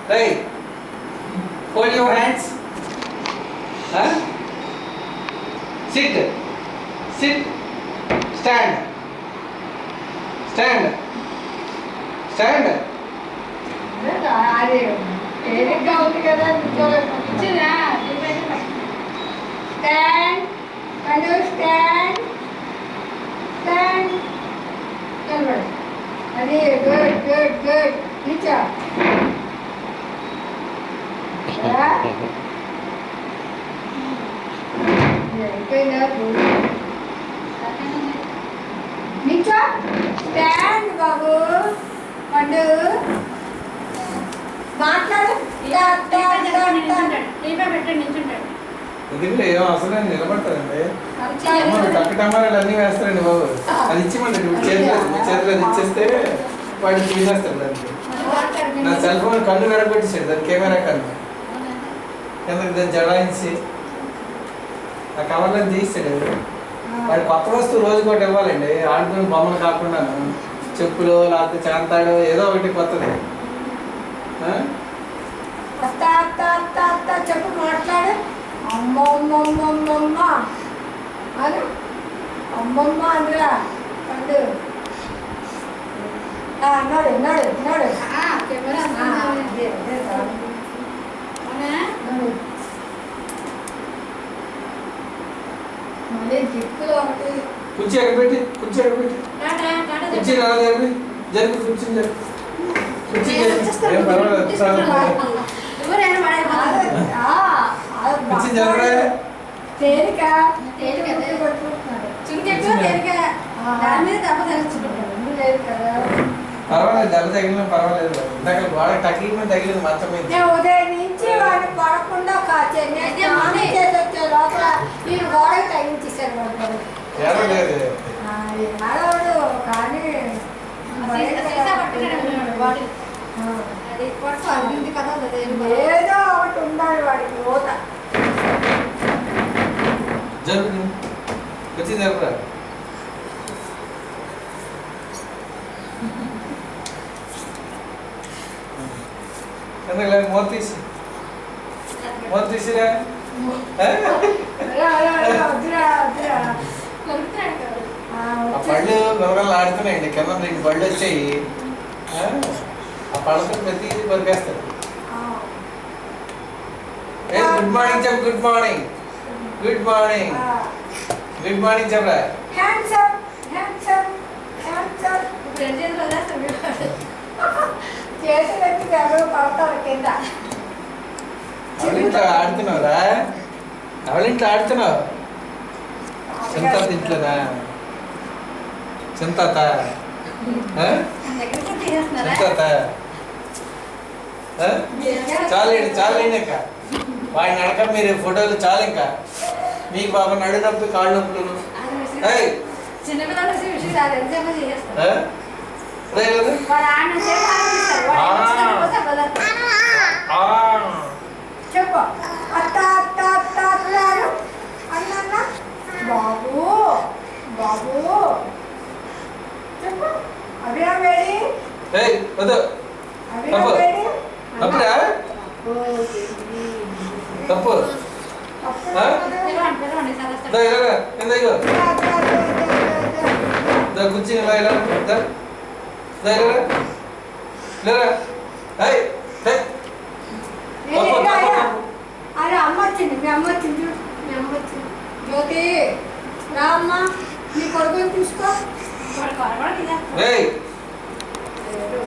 Right. Hold your hands. Huh? Sit. Sit. Stand. Stand. Stand. అది తేలిగ్గా ఉంది కదా స్టాండ్ అండ్ స్టాండ్ స్టాండ్ నిలబడు అది గుడ్ గుడ్ గుడ్ నిల్చో అయిపోయిందా నిల్చో స్టాండ్ బాబు పండు మాట్లాడు ఎందుకంటే ఏమో అసలు నిలబడతారండి టమాటాలు అన్నీ వేస్తారండి బాబు. అది ఇచ్చిమండి మీ చేతిలో ఇచ్చేస్తే వాడికి తీసేస్తాడు దానికి. నా సెల్ ఫోన్ కన్ను నడబెట్టేసాడు దాని కెమెరా కన్ను ఎందుకు దాన్ని జడాయించి ఆ కవర్లో తీసాడు. వాడి కొత్త వస్తువు రోజుకి ఒకటి ఇవ్వాలండి. ఆడుకుని బొమ్మలు కాకుండా చెప్పులు లేకపోతే చాంతాడు ఏదో ఒకటి కొత్తది. చెప్పు మాట్లాడు అమ్మమ్మమ్మమ్మమ్మ అని అమ్మమ్మ అందురా పండు నడు నడు నడు మళ్ళీ జిక్కులు ఒకటి కుర్చీ ఎక్కడ పెట్టి కుర్చీ ఎక్కడ పెట్టి కుర్చీ ఎలా జరిగి జరిగి కుర్చీ జరిగి కుర్చీ ఏం పర్వాలేదు కుర్చీ జరగడే తేలిక పర్వాలేదు దెబ్బ తగిలిన పర్వాలేదు. ఇందాక గోడ తగిలింది మంచం మీద. ఉదయం నుంచి వాడిని పడకుండా వచ్చే లోపల నేను గోడకి తగిలించేసాను ఆడవాడు కానీ ఏదో ఒకటి ఉండాలి వాడికి ఓట జరుగు వచ్చి జరుగురా ఎందుకు మూత తీసిరా ఆ పళ్ళు గొరగలు ఆడుతున్నాయండి. కింద 2 పళ్ళు వచ్చాయి. ఆ పళ్ళతో ప్రతి కొరికేస్తారు. గుడ్ మార్నింగ్ చెప్పు. Good morning good morning good morning చెప్పరా. ఎవరింట్లో ఆడుతున్నావురా? ఎవరింట్లో ఆడుతున్నావు? చింతాత ఇంట్లోనా? చింతాత చింతాత చాలండి చాలండి. ఇంకా వాడి నడక మీరు ఫోటోలు చాలు. ఇంకా మీకు బాబా నడు నొప్పి కాళ్ళు నొప్పులు చెప్పు అత్త అత్త అత్త అన్న బాబు బాబు చెప్పు అభిరామ్ వేడి వద్దు అభిరామ్ వేడి తప్పురా తప్పు కుర్చీ అరే అమ్మ వచ్చింది మీ అమ్మ వచ్చింది మీ అమ్మ వచ్చింది జ్యోతి రా అమ్మ నీ కొడుకుని తీసుకో